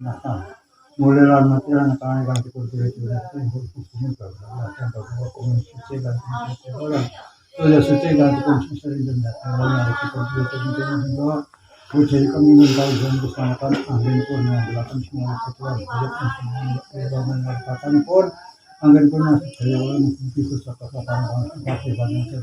Nah, mulai lan mati lan kang kang dikultur itu hukum bahwa yang bahwa komisi dan orang oleh suci dan komisi sering dan yang dikultur itu bahwa jadi kami minta izin bersamakan angin pun melakukan semua ketua budget dan mengatakan pun angin pun masih saya mungkin susah kesabaran kasih banyak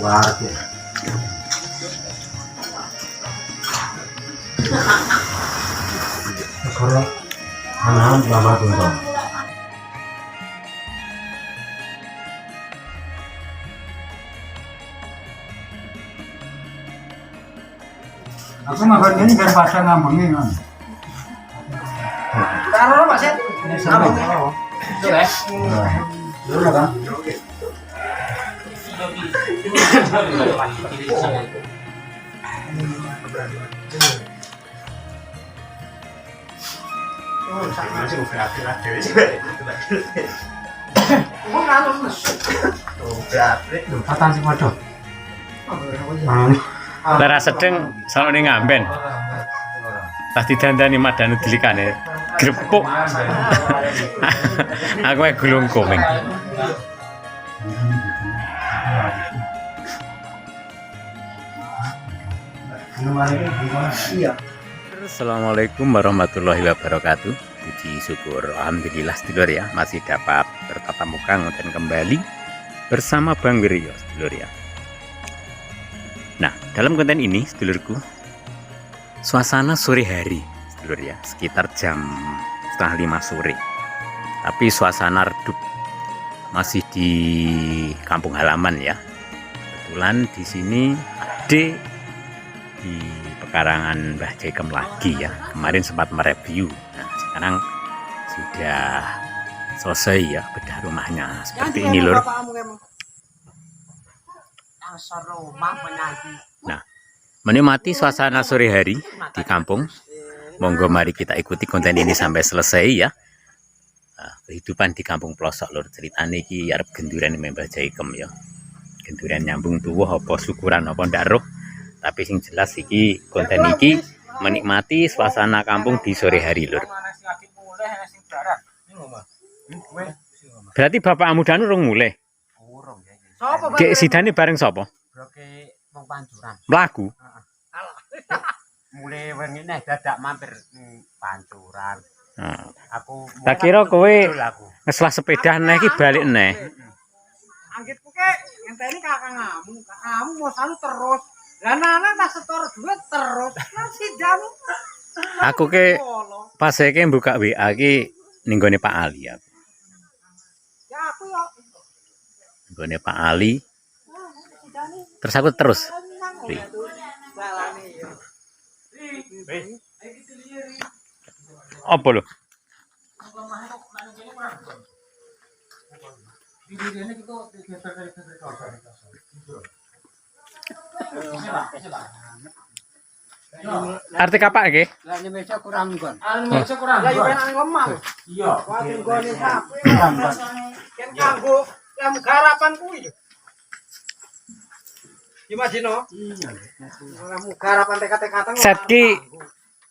Guardia. Kalau anak lama tuh. Aku makan ini biar pasang ngambengin kan. Taruh Mas ya. Ngambengin. Jelas. Dulu kan. Lara sedeng sama ini ngamben. Pas didandani madanu dilikane grepuk. Aku wae gulung komeng. Assalamualaikum warahmatullahi wabarakatuh. Puji syukur alhamdulillah sedulur ya, masih dapat bertatap muka dan kembali bersama Bang Wiryo sedulur ya. Nah, dalam konten ini sedulurku, suasana sore hari sedulur ya, sekitar jam 4:30 sore. Tapi suasana redup, masih di kampung halaman ya. Kebetulan di sini Ade di pekarangan Mbah Jaikem lagi ya. Kemarin sempat mereview. Nah, sekarang sudah selesai ya bedah rumahnya seperti ini lur. Nah, menikmati suasana sore hari di kampung. Monggo mari kita ikuti konten ini sampai selesai ya. Nah, kehidupan di kampung pelosok lur, ceritane iki arep genduran Mbah Jaikem ya. Genduran nyambung tuwuh apa syukuran apa ndak roh. Tapi sing jelas iki konten iki menikmati suasana kampung di sore hari lur. Berarti bapakmu dan urung mulai. Sopo Gek sidane bareng sapa? Broke wong Pancuran. Mlaku. Mulai wengi neh dadak mampir Pancuran. Nah, Aku tak kira kowe ngeslah sepeda neh iki balik neh. anggitku ke ngenteni kakangmu. Kakangmu mau selalu terus. Lah anak tak setor duit terus. Lah sidamu. Aku ke pas iki buka WA iki ning gone Pak Ali aku. Ya aku yo. Nggone Pak Ali. Terus aku terus. Jalane yo. Apa lho? Arti kapak iki? Lah nyemesa kurang nggon. Nyemesa kurang. Lah yo enak ngomong. Iya. Wae nggone sapi. Ken kanggo yang garapan kuwi lho. Imagino. Iya. Garapan teka-teka Set ki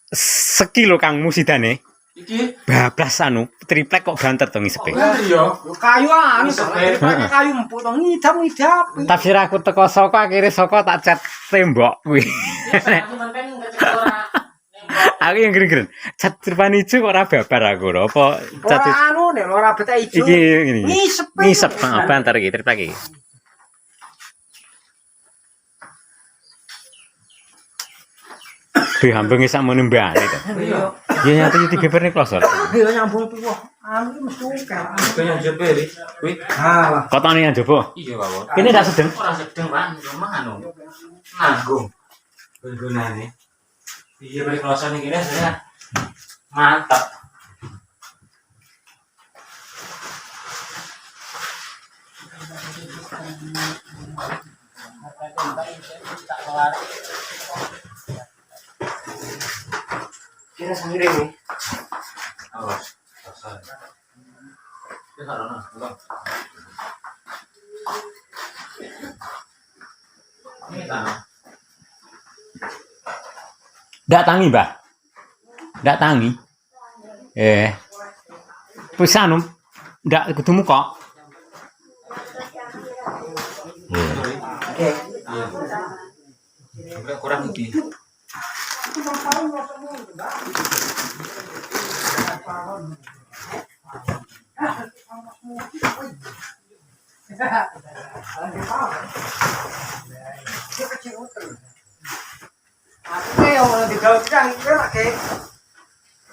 sekilo Kang musidane. Iki Bablas anu triplek kok banter to ngisepe. iya. yo kayu anu pakai kayu empuk to ngidam-ngidam. Tafsir aku teko soko akhire soko tak cat tembok kuwi. Aku yang geren-geren. Cat serban ijo kok ora babar aku lho. Apa cat anu nek ora betek ijo. iki ngene. Ngisep. Ngisep banter iki triplek iki. Hambenge sak mene mbane to. Iya. Ya nyati digeber ning klosor. Iya nyambung tuh. Anu iki mesti ukir. Kaya jebere. Kuwi. Alah. Kotone yang jopo. Iya, Pak. Kene ndak sedeng. Ora sedeng, Pak. Ngomong anu. Nanggung. Gunane. Iya, balik klosan iki saya. Mantap. Kira sendiri nih. Awas. Ndak tangi, Mbah. Ndak tangi. Wis anu, ndak ketemu kok. Kurang iki. Aku yang mau digawe yang iki lak ge.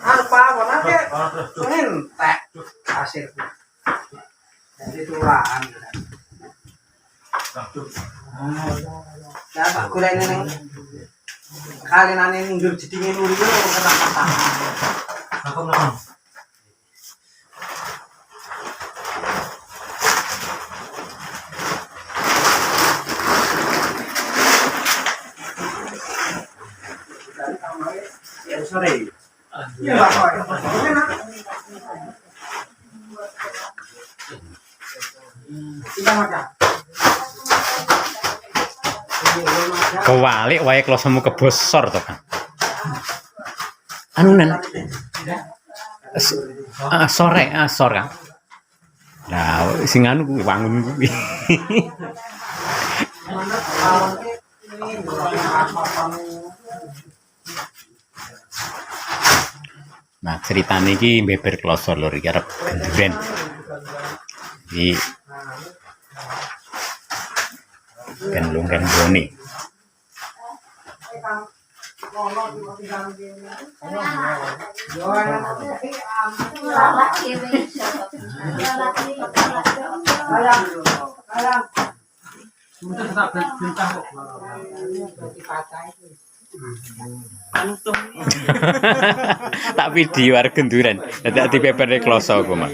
Anu pawon ake. Entek hasil. Jadi tulaan. Ya tak golekne ning kalenane ndur jedinge nuri yo kata-kata. Aku nang. Ya sore. Iya, Pak. Kita makan. Kewalik wae klosamu kebosor to, Kang. Anu nen. Sore, sore, Kang. Lah, sing anu kuwi wangun kuwi. Nah, ceritane iki beber kloso lho iki arep genduren. Iki genlung kan bone. Tak video arep genduren. Dadak dipeperne kloso aku mah.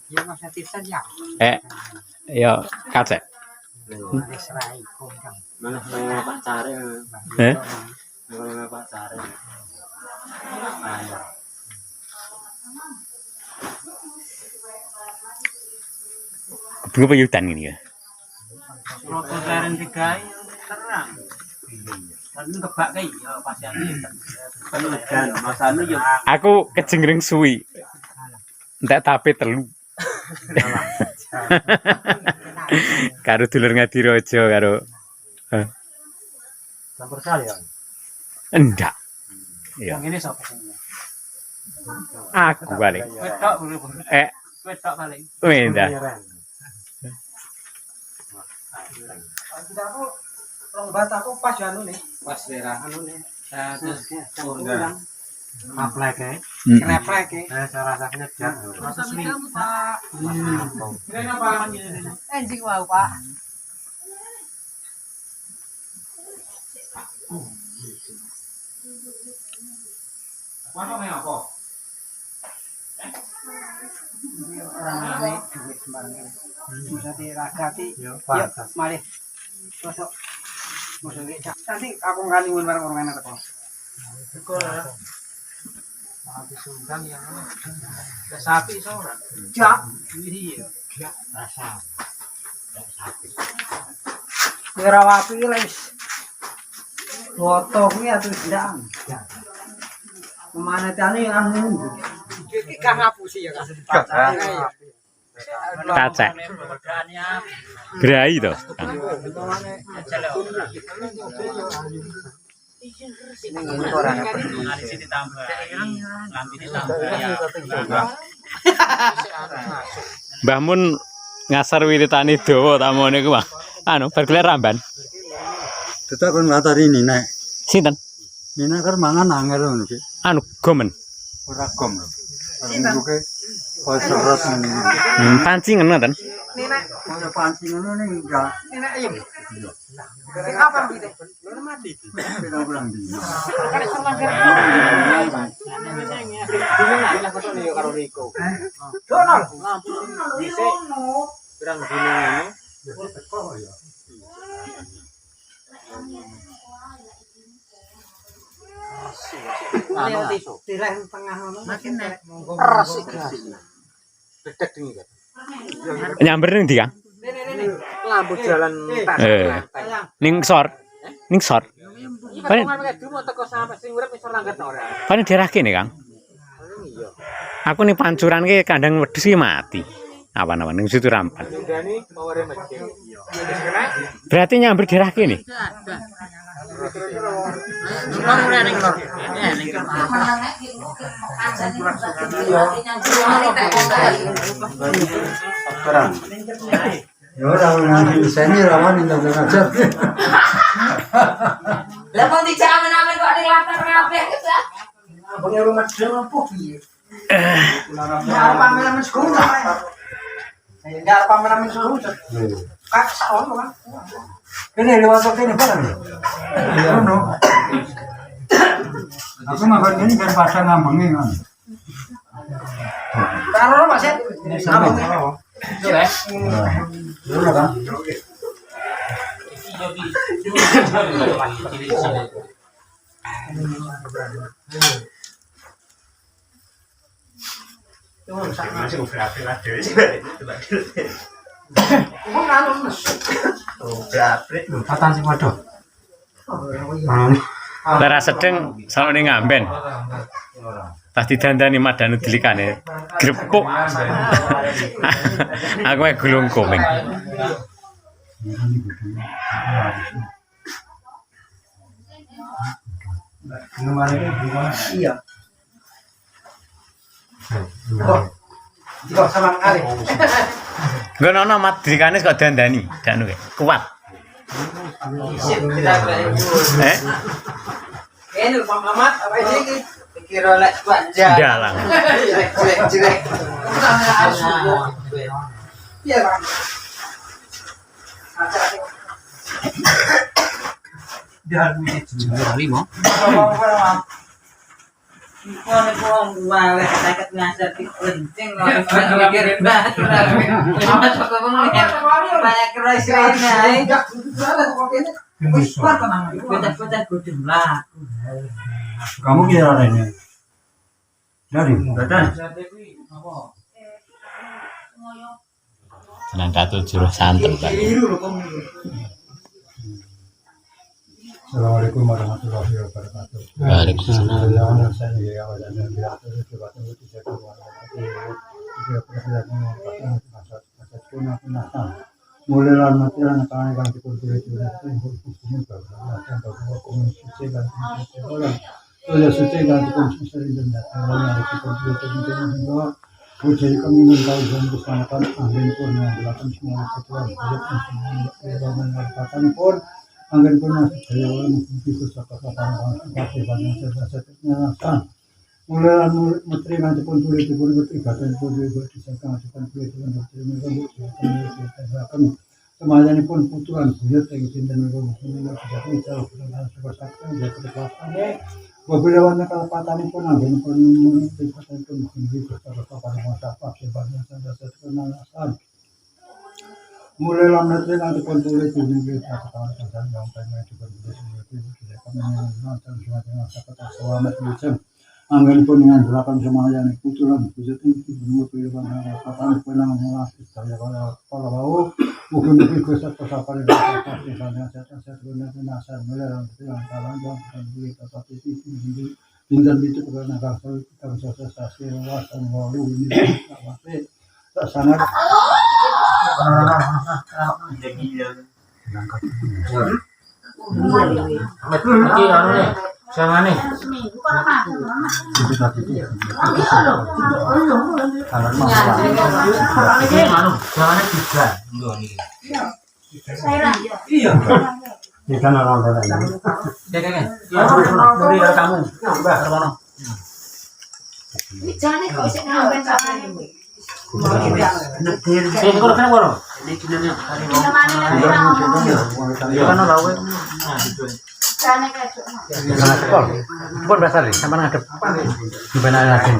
Ya Mas Atisan ya. Ya kacek. Serai kondang. Mana Pak Care. Mana Pak Care. Bunga payudan ini ya. Roto leren digawe terang. Kan kebak kae ya pasiane. Payudan, masane yo. Aku kejengreng suwi. Ndak tape telu. Karo dulur Ngadirojo karo Campur sal ya. enggak. Iya. Yang ini sapa sing? Aku balik. Wedok urip. Wedok paling. Wenda. Kita aku rong bataku pas anu nih. Pas daerah Anu nih. terus Undang. Maplek ya. Mm. Kreplek ya. saya rasanya jan. Rasa sweet. Ini apa? Anjing wow, Pak. Warung apa? Orang ini duit sembarang. Bisa diragati. Yuk, mari. Sosok. Nanti aku ngali mun bareng orang enak kok. Sekolah. Habis undang yang mana? Ada sapi seorang. Jak. Iya. Jak rasa. Sapi. Ngerawapi les. Foto kuwi atuh ndang. Kemana tani anu? Iki kang ngapusi ya kan. Kacek. Grai to. Mbah Mun ngasar wiritane dawa tamone ku, Bang. Anu, bergelar ramban. Tetap kan ngatari ini nek. Sinten? Mina kan mangan angel ngono ki. Anu gomen. Ora gom lho. Minggu ke kok serat ngene. Pancing ngoten. Nenek, Kaya pancing ngono ning enggak. nenek ayam. Sing apa gitu? Lu mati. Beda kurang di. Kan sama karo Riko. Donol. Dhisik pirang dino ngene. Direh tengah ngono. Makin nek. Resik. bedek dingin kan. Nyamber ning ndi, Kang? Ini lampu jalan Ning sor. Ning sor. Iki patungan kayak dulu teko sampe sing urip iso langgar ora. Kan daerah kene, Kang. Iya. Aku ning pancuran ki kandang wedhus ki mati. Awan-awan ning situ rampan. Ndani maware medhek. Berarti nyamber daerah kene. Ya ora nang seni rawan ning aja. Lah kok dijamin-amin kok dilatar kabeh kita. Abangnya rumah dia mampu piye? Ya pameran sekolah. Ya pameran sekolah. Kak saon kan. Kene lewat kene barang. Iya no. Aku makan ini kan pasang ngambenge kan. Taruh Mas. Ngambenge. Yo guys. Yo kan. Patan sing waduh. Lara sedeng selalu ning ngamben. Pas didandani madanu delikane grepuk. Aku wae gulung komeng. Iya. Kok sama kali. Nggon ana mat delikane kok dandani, danu kuat. Eh? Ini Mamat apa ini? Kira lek wajah. Dalang. Jelek. Iya, Bang. Dia duit Limo. Kalau pulang balik dekat ngasar di penting lah. Mikirin banget. Banyak keras ini. Bocah-bocah gudung lah. Kamu kira ini? Dari badan. Senang katut juru santen, Pak. Assalamualaikum warahmatullahi wabarakatuh. Waalaikumsalam. Mulai lama tiada nak kami dikursi itu berarti hukum berlaku. Tanpa komisi dan orang oleh suci dan komisi sering dan orang yang dikursi itu juga Puji kami minta izin bersamakan angin pun yang belakang semua ketua budget dan mengatakan pun angin pun masih saya mungkin bisa katakan seperti banyak saya mulai menteri nanti pun boleh diberi dan pun juga disahkan boleh dan semuanya pun putulan budget yang dan mungkin tidak bisa seperti dia kedepannya Wabila wana kalapatan pun angin pun mungkin bisa pada masa pakai banyak saja kenalan. Mulai lama nanti pun boleh tunjuk kata-kata yang pengen juga bisa kami nonton semua kata selamat macam angin pun dengan belakang semuanya putulan budget itu semua pilihan kata pun namanya saya kalau mau mungkin bisa pada pakai banyak saja nasar mulai lantaran dan tetapi bintang itu karena kalau kita bisa sosialisasi wawasan baru ini tak sangat Jangan nih. Ikan orang lain. Dari kamu. Jangan kok sik ngawen sampean. Kalau kena bono. Pun basar nih, sampai ngadep. Gimana lagi?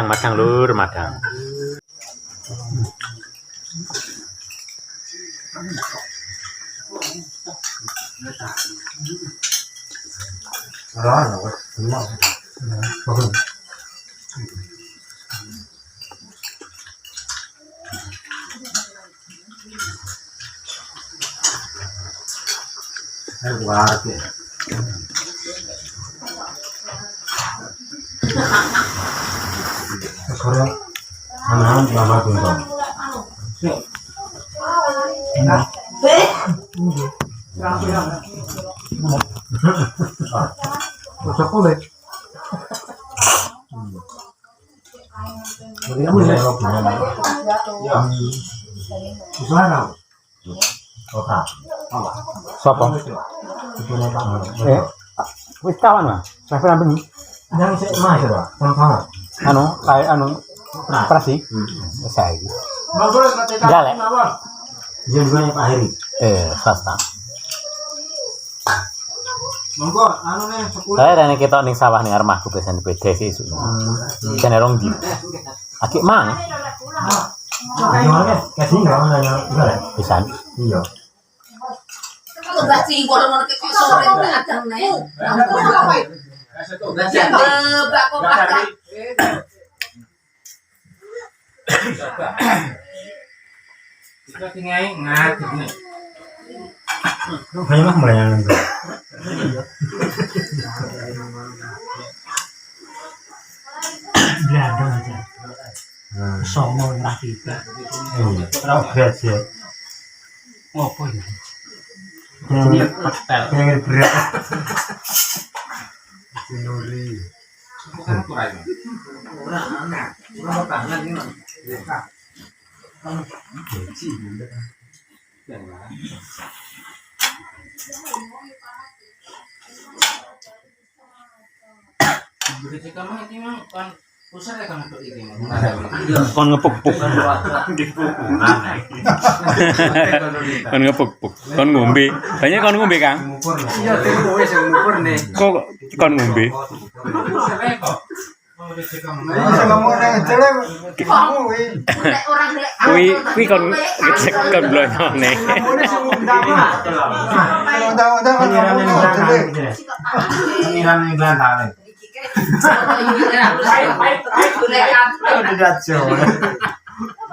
Madang lur, madang. Sopo? Wis kawan mah. Sampai nambah Yang sik mas ya, sama-sama. kayak operasi. Saiki. Galek. Dia juga yang Pak Heri. Swasta. Monggo, anu nih 10. Saya rene ketok ning sawah ning rumahku biasane beda sih isu. Jane rong di. Akik mang Gimana? Kasih enggak nanya enggak? pisan. Iya. Kalau nggak sih, kalau mau ke sore nggak ada nih. Bako makan. Kita tinggal ngatik nih. Banyak mah mulai yang enggak. Bladong aja. Songo ora kita. Ora berat ya. Ngopo ya? Yang berat. Bukan kurang. Ora banget ini. Begitu kamu itu mah kan pusat ya kamu tuh ini. Kon ngepuk-puk. Kon ngepuk-puk. Kon ngombe. Banyak kon ngombe, Kang. Iya, temu wis ngukur nih. Kok kon ngombe? Ngomong nang jele kamu wih. Orang Kuwi kon blonone. Ngomongnya sing undang mah. Undang-undang kan ngomong jele. Pengiran yang gelantangan.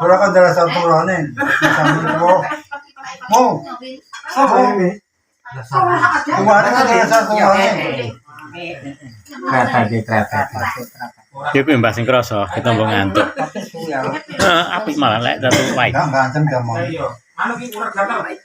Ora kan dalah sampurane. Mau. Apa ini? Kemarin kan dalah sampurane. Kereta. Dia kuwi mbah sing krasa ketombong ngantuk. Apik malah lek datu wae. Enggak ngancem dia mau. Anu ki urut gatel.